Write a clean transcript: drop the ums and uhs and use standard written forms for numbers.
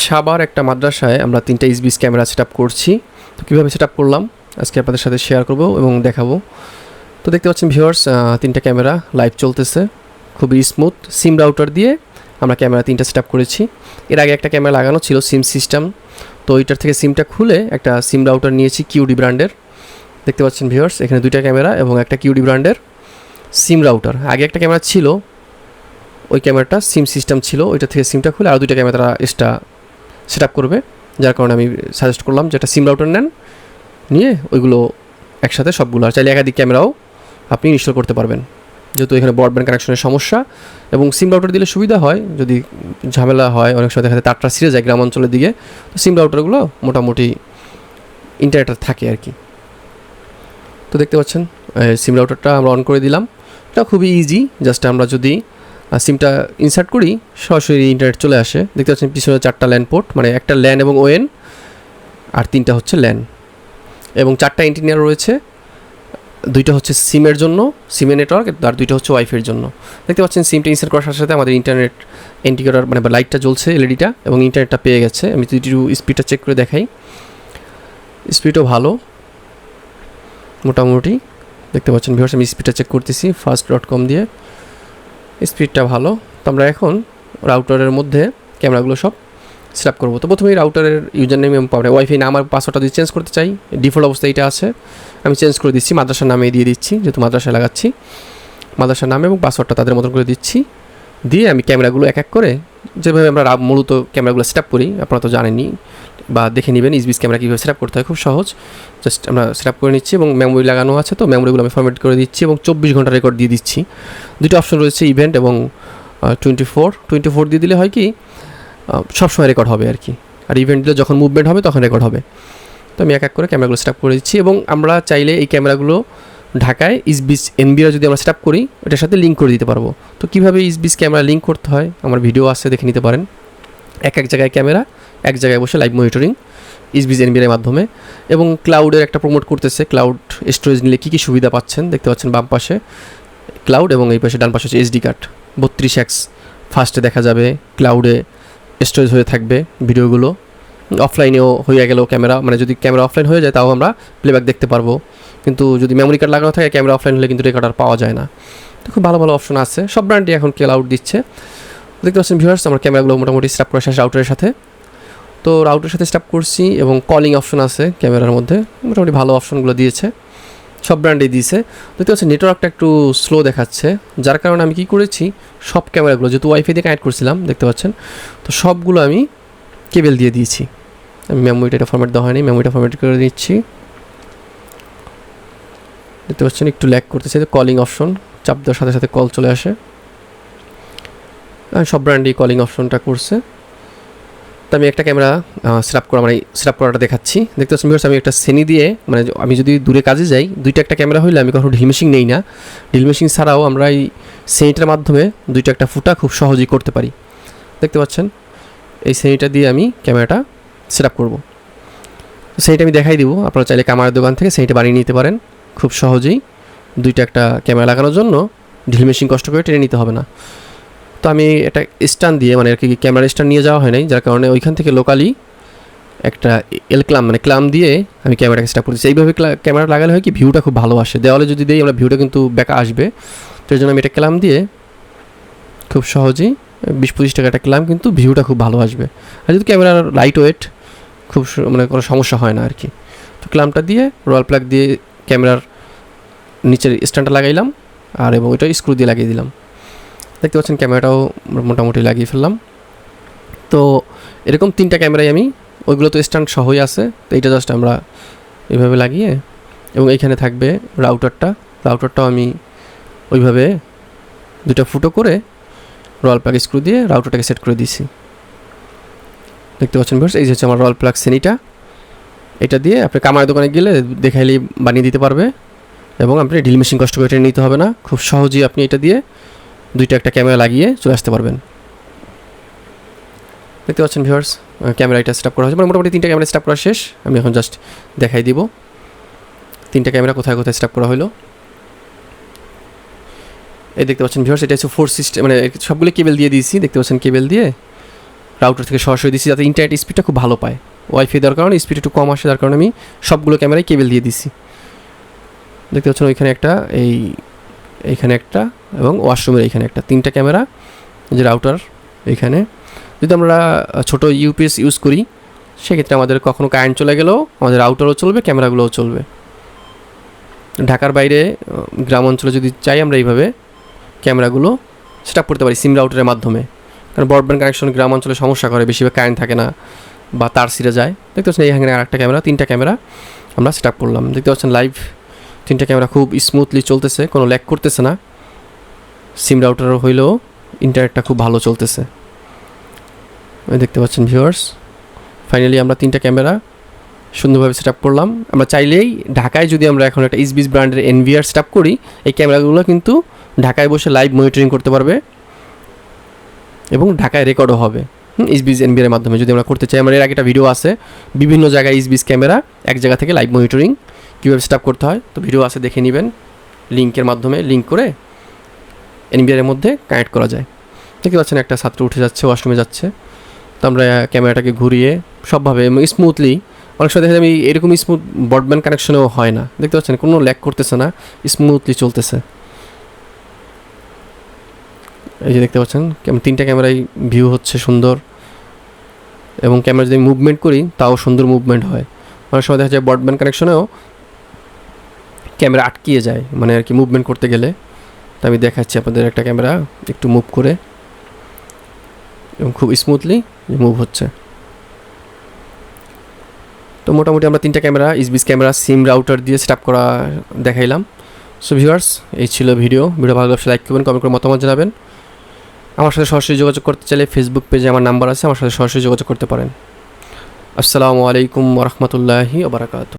সাবার একটা মাদ্রাসায় আমরা 3টা ইসবিস ক্যামেরা সেট আপ করছি। তো কীভাবে সেট আপ করলাম আজকে আপনাদের সাথে শেয়ার করব এবং দেখাবো। তো দেখতে পাচ্ছেন ভিউয়ার্স, 3টা ক্যামেরা লাইভ চলতেছে, খুবই স্মুথ। সিম রাউটার দিয়ে আমরা ক্যামেরা 3টা সেট আপ করেছি। এর আগে একটা ক্যামেরা লাগানো ছিল সিম সিস্টেম, তো ওইটার থেকে সিমটা খুলে একটা সিম রাউটার নিয়েছি কিউডি ব্র্যান্ডের। দেখতে পাচ্ছেন ভিউয়ার্স, এখানে 2টা ক্যামেরা এবং একটা কিউডি ব্র্যান্ডের সিম রাউটার। আগে একটা ক্যামেরা ছিল, ওই ক্যামেরাটা সিম সিস্টেম ছিল, ওইটা থেকে সিমটা খুলে আর 2টা ক্যামেরা এক্সট্রা সেট আপ করবে। যার কারণে আমি সাজেস্ট করলাম যে একটা সিম রাউটার নেন, নিয়ে ওইগুলো একসাথে সবগুলো, আর চাইলে একাধিক ক্যামেরাও আপনি ইনস্টল করতে পারবেন, যেহেতু এখানে ব্রডব্যান্ড কানেকশনের সমস্যা। এবং সিম রাউটার দিলে সুবিধা হয়, যদি ঝামেলা হয় অনেক সময় দেখা যায় তারটা ছিঁড়ে যায় গ্রাম অঞ্চলের দিকে, তো সিম রাউটারগুলো মোটামুটি ইন্টারনেট থাকে আর কি। তো দেখতে পাচ্ছেন সিম রাউটারটা আমরা অন করে দিলাম। এটা খুবই ইজি, জাস্ট আমরা যদি সিমটা ইনসার্ট করি সরাসরি ইন্টারনেট চলে আসে। দেখতে পাচ্ছেন পিছনে 4টা ল্যান পোর্ট, মানে একটা ল্যান এবং ওএন, আর 3টা হচ্ছে ল্যান, এবং 4টা এন্টিনিয়ার রয়েছে। 2টা হচ্ছে সিমের জন্য, সিমের নেটওয়ার্ক, আর 2টা হচ্ছে ওয়াইফাইয়ের জন্য। দেখতে পাচ্ছেন সিমটা ইনসার্ট করার সাথে সাথে আমাদের ইন্টারনেট ইন্ডিকেটর মানে লাইটটা জ্বলছে, এলইডিটা, এবং ইন্টারনেটটা পেয়ে গেছে। আমি যদি একটু স্পিডটা চেক করে দেখাই, স্পিডও ভালো মোটামুটি। দেখতে পাচ্ছেন ভিউয়ার্স, আমি স্পিডটা চেক করতেছি fast.com দিয়ে, স্পিডটা ভালো। তো আমরা এখন রাউটারের মধ্যে ক্যামেরাগুলো সব সেট আপ করবো। তো প্রথমেই রাউটারের ইউজার নেম এবং ওয়াইফাই নাম আর পাসওয়ার্ডটা যদি চেঞ্জ করতে চাই, ডিফল্ট অবস্থায় এটা আছে, আমি চেঞ্জ করে দিচ্ছি, মাদ্রাসার নামে দিয়ে দিচ্ছি, যেহেতু মাদ্রাসায় লাগাচ্ছি। মাদ্রাসার নাম এবং পাসওয়ার্ডটা তাদের মতন করে দিচ্ছি, দিয়ে আমি ক্যামেরাগুলো এক এক করে, যেভাবে আমরা মূলত ক্যামেরাগুলো সেট আপ করি আপনারা তো জানেনই বা দেখে নেবেন ইসবিস ক্যামেরা কীভাবে সেট আপ করতে হয়, খুব সহজ। জাস্ট আমরা সেট আপ করে নিচ্ছি এবং মেমোরি লাগানো আছে, তো মেমোরিগুলো আমি ফরম্যাট করে দিচ্ছি এবং 24 ঘন্টা রেকর্ড দিয়ে দিচ্ছি। 2টা অপশন রয়েছে, ইভেন্ট এবং 24 দিয়ে দিলে হয় কি সবসময় রেকর্ড হবে আর কি, আর ইভেন্ট দিলে যখন মুভমেন্ট হবে তখন রেকর্ড হবে। তো আমি এক এক করে ক্যামেরাগুলো সেট আপ করে দিচ্ছি, এবং আমরা চাইলে এই ক্যামেরাগুলো ঢাকায় ইসবিস এনবিআর যদি আমরা সেট আপ করি এটার সাথে লিঙ্ক করে দিতে পারবো। তো কীভাবে ইসবিস ক্যামেরা লিঙ্ক করতে হয় আমার ভিডিও আছে, দেখে নিতে পারেন। এক জায়গায় ক্যামেরা, এক জায়গায় বসে লাইভ মনিটরিং ইসবিস এনবিআর মাধ্যমে, এবং ক্লাউডের একটা প্রমোট করতেছে, ক্লাউড স্টোরেজ নিলে কী কী সুবিধা পাচ্ছেন দেখতে পাচ্ছেন। বাম পাশে ক্লাউড এবং এই পাশে ডান পাশে হচ্ছে এসডি কার্ড, 32x ফাস্টে দেখা যাবে, ক্লাউডে স্টোরেজ হয়ে থাকবে ভিডিওগুলো। অফলাইনেও হয়ে গেলেও ক্যামেরা, মানে যদি ক্যামেরা অফলাইন হয়ে যায় তাও আমরা প্লেব্যাক দেখতে পারবো, কিন্তু যদি মেমোরি কার্ড লাগানো থাকে ক্যামেরা অফলাইন হলে কিন্তু রেকর্ড আর পাওয়া যায় না। তো খুব ভালো ভালো অপশন আছে, সব ব্র্যান্ডই এখন ক্লাউড দিচ্ছে। দেখতে পাচ্ছেন ভিউয়ার্স, আমার ক্যামেরাগুলো মোটামুটি সেট আপ করা শেষ রাউটারের সাথে। তো রাউটারের সাথে সেট আপ করছি, এবং কলিং অপশন আছে ক্যামেরার মধ্যে, মোটামুটি ভালো অপশনগুলো দিয়েছে, সব ব্র্যান্ডেই দিয়েছে। দেখতে পাচ্ছেন নেটওয়ার্কটা একটু স্লো দেখাচ্ছে, যার কারণে আমি কী করেছি, সব ক্যামেরাগুলো যেহেতু ওয়াইফাই দিয়ে কানেক্ট করছিলাম দেখতে পাচ্ছেন, তো সবগুলো আমি কেবল দিয়ে দিয়েছি। আমি মেমোরিটা এটা ফরম্যাট দেওয়া হয়নি, মেমোরিটা ফরম্যাট করে দিচ্ছি। দেখতে পাচ্ছেন একটু ল্যাগ করতেছে, কলিং অপশন চাপ দেওয়ার সাথে সাথে কল চলে আসে, সব ব্র্যান্ডই কলিং অপশনটা করছে। তো আমি একটা ক্যামেরা সেট আপ করা, মানে সেট আপ করাটা দেখাচ্ছি। দেখতে পাচ্ছেন ভিউয়ার্স, আমি একটা শ্রেণী দিয়ে, মানে আমি যদি দূরে কাজে যাই 2টা একটা ক্যামেরা হইলে আমি কখনো ড্রিল মেশিন নেই না, ড্রিল মেশিন ছাড়াও আমরা এই শ্রেণীটার মাধ্যমে 2টা একটা ফুটা খুব সহজেই করতে পারি। দেখতে পাচ্ছেন এই শ্রেণীটা দিয়ে আমি ক্যামেরাটা সেট আপ করবো। সেইটা আমি দেখাই দিব, আপনারা চাইলে ক্যামেরার দোকান থেকে সেইটা বানিয়ে নিতে পারেন খুব সহজেই। 2টা একটা ক্যামেরা লাগানোর জন্য ড্রিল মেশিন কষ্ট করে টেনে নিতে হবে না। তো আমি একটা স্ট্যান্ড দিয়ে, মানে আর কি ক্যামেরা স্ট্যান্ড নিয়ে যাওয়া হয় নাই, যার কারণে ওইখান থেকে লোকালি একটা ক্লাম, মানে ক্লাম দিয়ে আমি ক্যামেরাটাকে সেট আপ করতেছি। এইভাবে ক্যামেরা লাগালে হয় কি ভিউটা খুব ভালো আসে, দেওয়ালে যদি দিই আমরা ভিউটা কিন্তু বেঁকা আসবে। তো এই জন্য আমি এটা ক্লাম দিয়ে খুব সহজেই 20-25 টাকা একটা ক্লাম, কিন্তু ভিউটা খুব ভালো আসবে। আর যদি ক্যামেরার লাইট ওয়েট খুব মানে কোনো সমস্যা হয় না আর কি। তো ক্লামটা দিয়ে রয়্যাল প্লাগ দিয়ে ক্যামেরার নিচের স্ট্যান্ডটা লাগাইলাম, আর এবং ওইটা স্ক্রু দিয়ে লাগিয়ে দিলাম। দেখতে পাচ্ছেন ক্যামেরাটাও মোটামুটি লাগিয়ে ফেললাম। তো এরকম 3টা ক্যামেরাই আমি, ওইগুলো তো স্ট্যান্ড সহই আছে, তো এইটা জাস্ট আমরা এইভাবে লাগিয়ে, এবং এইখানে থাকবে রাউটারটাও আমি ওইভাবে 2টা ফুটো করে রয়্যাল প্লাগ স্ক্রু দিয়ে রাউটারটাকে সেট করে দিয়েছি। দেখতে পাচ্ছেন ভিউয়ার্স, এই যে হচ্ছে আমার রয়্যাল প্লাগ শ্রেণীটা, এটা দিয়ে আপনি কামারের দোকানে গেলে দেখাইলেই বানিয়ে দিতে পারবে, এবং আপনি ড্রিল মেশিন কষ্ট করে টেনে নিতে হবে না, খুব সহজেই আপনি এটা দিয়ে 2টা একটা ক্যামেরা লাগিয়ে চলে আসতে পারবেন। দেখতে পাচ্ছেন ভিউয়ার্স, ক্যামেরা এটা সেট আপ করা হয়েছে, মানে মোটামুটি 3টা ক্যামেরা সেট আপ করা শেষ। আমি এখন জাস্ট দেখাই দিব 3টা ক্যামেরা কোথায় কোথায় সেট আপ করা হলো। এই দেখতে পাচ্ছেন ভিউয়ার্স, এটা হচ্ছে 4 সিস্টেম, মানে সবগুলো কেবল দিয়ে দিয়েছি। দেখতে পাচ্ছেন কেবল দিয়ে রাউটার থেকে সরাসরি দিচ্ছি যাতে ইন্টারনেট স্পিডটা খুব ভালো পায়। ওয়াইফাই দেওয়ার কারণে স্পিড একটু কম আসে, যার কারণে আমি সবগুলো ক্যামেরায় কেবল দিয়ে দিছি। দেখতে পাচ্ছেন ওইখানে একটা, এইখানে একটা এবং ওয়াশরুমের এইখানে একটা, 3টা ক্যামেরা যে রাউটার এইখানে। যদি আমরা ছোটো ইউপিএস ইউজ করি সেক্ষেত্রে আমাদের কখনও কারেন্ট চলে গেলেও আমাদের রাউটারও চলবে, ক্যামেরাগুলোও চলবে। ঢাকার বাইরে গ্রাম অঞ্চলে যদি চাই আমরা এইভাবে ক্যামেরাগুলো সেট আপ করতে পারি সিম রাউটারের মাধ্যমে, কারণ ব্রডব্যান্ড কানেকশন গ্রাম অঞ্চলে সমস্যা করে, বেশিরভাগ কারেন্ট থাকে না বা তার ছিঁড়ে যায়। দেখতে পাচ্ছেন এইখানে আরেকটা ক্যামেরা, 3টা ক্যামেরা আমরা সেট আপ করলাম। দেখতে পাচ্ছেন লাইভ 3টা ক্যামেরা খুব স্মুথলি চলতেছে, কোনো ল্যাগ করতেছে না। সিম রাউটার হইলেও ইন্টারনেটটা খুব ভালো চলতেছে। দেখতে পাচ্ছেন ভিউয়ার্স, ফাইনালি আমরা 3টা ক্যামেরা সুন্দরভাবে সেট আপ করলাম। আমরা চাইলেই ঢাকায় যদি আমরা এখন একটা ইসবিস ব্র্যান্ডের এনভিআর সেট আপ করি, এই ক্যামেরাগুলো কিন্তু ঢাকায় বসে লাইভ মনিটরিং করতে পারবে এবং ঢাকায় রেকর্ডও হবে ইসবিস এনভিআর এর মাধ্যমে যদি আমরা করতে চাই। আমার এর আগে একটা ভিডিও আছে বিভিন্ন জায়গায় ইসবিস ক্যামেরা এক জায়গা থেকে লাইভ মনিটরিং কীভাবে সেট আপ করতে হয়, তো ভিডিও আছে দেখে নেবেন, লিঙ্কের মাধ্যমে লিঙ্ক করে এনভিআর এর মধ্যে কানেক্ট করা যায়। দেখতে পাচ্ছেন একটা ছাত্র উঠে যাচ্ছে, ওয়াশরুমে যাচ্ছে, তো আমরা ক্যামেরাটাকে ঘুরিয়ে সবভাবে স্মুথলি, অনেক সময় দেখা যায় আমি এরকম স্মুথ ব্রডব্যান্ড কানেকশনেও হয় না। দেখতে পাচ্ছেন কোনো ল্যাগ করতেছে না, স্মুথলি চলতেছে। এই যে দেখতে পাচ্ছেন 3টা ক্যামেরাই ভিউ হচ্ছে সুন্দর, এবং ক্যামেরা যদি মুভমেন্ট করি তাও সুন্দর মুভমেন্ট হয়। অনেক সময় দেখা যায় ব্রডব্যান্ড কানেকশনেও ক্যামেরা আটকিয়ে যায়, মানে আর কি মুভমেন্ট করতে গেলে। তো আমি দেখাচ্ছি আপনাদের একটা ক্যামেরা একটু মুভ করে, এবং খুব স্মুথলি মুভ হচ্ছে। তো মোটামুটি আমরা 3টা ক্যামেরা ইসবিস ক্যামেরা সিম রাউটার দিয়ে সেট আপ করা দেখাইলাম। সো ভিউয়ার্স, এই ছিল ভিডিও ভালো লাগলে লাইক করবেন, কমেন্ট করে মতামত জানাবেন। আমার সাথে সরাসরি যোগাযোগ করতে চাইলে ফেসবুক পেজে আমার নাম্বার আছে, আমার সাথে সরাসরি যোগাযোগ করতে পারেন। আসসালামু আলাইকুম ওয়া রাহমাতুল্লাহি ওয়া বারাকাতুহু।